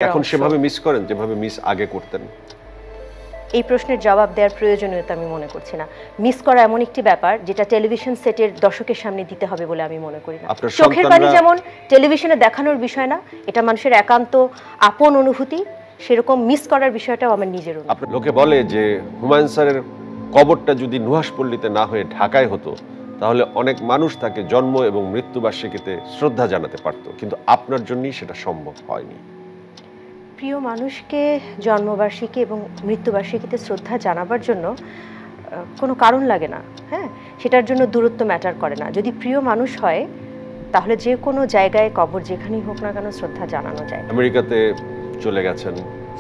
এখন সেভাবে মিস করেন যেভাবে মিস আগে করতেন? এই প্রশ্নের জবাব দেওয়ার প্রয়োজনীয়তা আমি মনে করছি না। মিস করা এমন একটি ব্যাপার যেটা টেলিভিশন সেটের দর্শকের সামনে দিতে হবে বলে আমি মনে করি না। চোখের পানি যেমন টেলিভিশনে দেখানোর বিষয় না, এটা মানুষের একান্ত আপন অনুভূতি, সেরকম মিস করার বিষয়টাও আমার নিজের অনুভূতি। লোকে বলে যে হুমায়ুন স্যারের কবরটা যদি নুহাশপল্লীতে না হয়ে ঢাকায় হতো তাহলে অনেক মানুষ তাকে জন্ম এবং মৃত্যুবার্ষিকীতে শ্রদ্ধা জানাতে পারত, কিন্তু আপনার জন্যই সেটা সম্ভব হয়নি। প্রিয় মানুষকে জন্মবার্ষিকী এবং মৃত্যুবার্ষিকীতে শ্রদ্ধা জানাবার জন্য কোনো কারণ লাগে না। হ্যাঁ, সেটার জন্য দূরত্ব ম্যাটার করে না। যদি প্রিয় মানুষ হয় তাহলে যে কোনো জায়গায় কবর যেখানেই হোক না কেন শ্রদ্ধা জানানো যায়। আমেরিকাতে চলে গেছেন,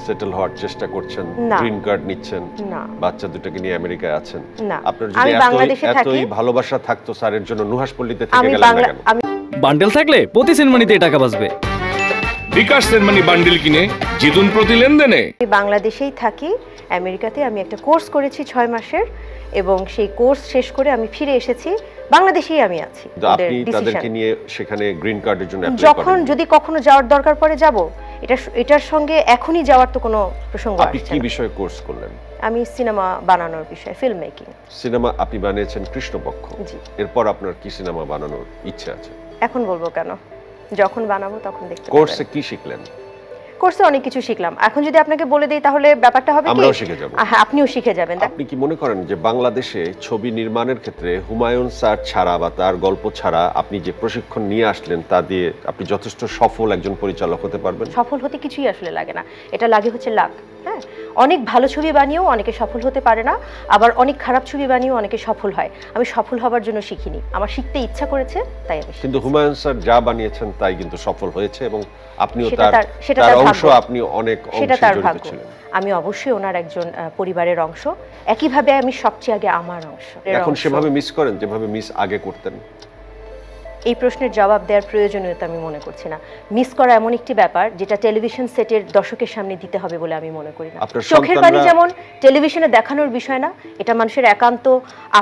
সেটেল হওয়ার চেষ্টা করছেন, গ্রিন কার্ড নিচ্ছেন, বাচ্চা দুটোকে নিয়ে আমেরিকায় আছেন। আপনার যদি এতই ভালোবাসা থাকতো স্যারের জন্য নুহাশপল্লীতে থেকে গেলেন না কেন? বান্ডেল থাকলে প্রতি সেনমানিতে টাকা বাঁচবে। বিকাশ সেনমানি বান্ডেল কিনে জিতুন প্রতি লেনদেনে। আমি বাংলাদেশেই থাকি, আমেরিকাতে আমি একটা কোর্স করেছি 6 মাসের, এবং সেই কোর্স শেষ করে আমি ফিরে এসেছি, বাংলাদেশেই আমি আছি। আপনি তাদেরকে নিয়ে সেখানে গ্রিন কার্ডের জন্য অ্যাপ্লাই করেন? যখন যদি কখনো যাওয়ার দরকার পড়ে যাব। এটার সঙ্গে এখনই যাওয়ার তো কোনো প্রসঙ্গ আসছে না। আপনি কি বিষয়ে কোর্স করলেন? আমি সিনেমা বানানোর বিষয়ে, ফিল্ম মেকিং। সিনেমা আপনি বানিয়েছেন কৃষ্ণপক্ষ। জি। এরপর আপনার কি সিনেমা বানানোর ইচ্ছা আছে? এখন বলবো কেন, যখন বানাবো তখন দেখতে পাবেন। কোর্সে কি শিখলেন? কোর্সে অনেক কিছু শিখলাম। এখন যদি আপনাকে বলে দেই তাহলে ব্যাপারটা হবে কি আমরাও শিখে যাব। হ্যাঁ, আপনিও শিখে যাবেন। আপনি কি মনে করেন যে বাংলাদেশে ছবি নির্মাণের ক্ষেত্রে হুমায়ুন স্যার ছাড়া বা তার গল্প ছাড়া আপনি যে প্রশিক্ষণ নিয়ে আসলেন তা দিয়ে আপনি যথেষ্ট সফল একজন পরিচালক হতে পারবেন? সফল হতে কিছুই আসলে লাগে না, এটা লাগে হচ্ছে লাক। হ্যাঁ, অনেক ভালো ছবি বানিয়েও অনেকে সফল হতে পারে না, আবার অনেক খারাপ ছবি বানিয়েও অনেকে সফল হয়। আমি সফল হবার জন্য শিখিনি, আমার শিখতে ইচ্ছা করেছে তাই আমি। কিন্তু হুমায়ুন স্যার যা বানিয়েছেন তাই কিন্তু সফল হয়েছে, এবং আপনিও তার অংশ, আপনি অনেক অংশে জড়িত ছিলেন। আমি অবশ্যই ওনার একজন পরিবারের অংশ, একইভাবে আমি সবচেয়ে আগে আমার অংশ। এখন সেভাবে মিস করেন যেভাবে মিস আগে করতেন? এই প্রশ্নের জবাব দেওয়ার প্রয়োজনীয়তা আমি মনে করছি না। মিস করা এমন একটি ব্যাপার যেটা টেলিভিশন সেটের দর্শকের সামনে দিতে হবে বলে আমি মনে করি না। চোখের পানি যেমন টেলিভিশনে দেখানোর বিষয় না, এটা মানুষের একান্ত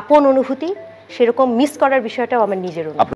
আপন অনুভূতি, সেরকম মিস করার বিষয়টাও আমার নিজের অনুভূতি।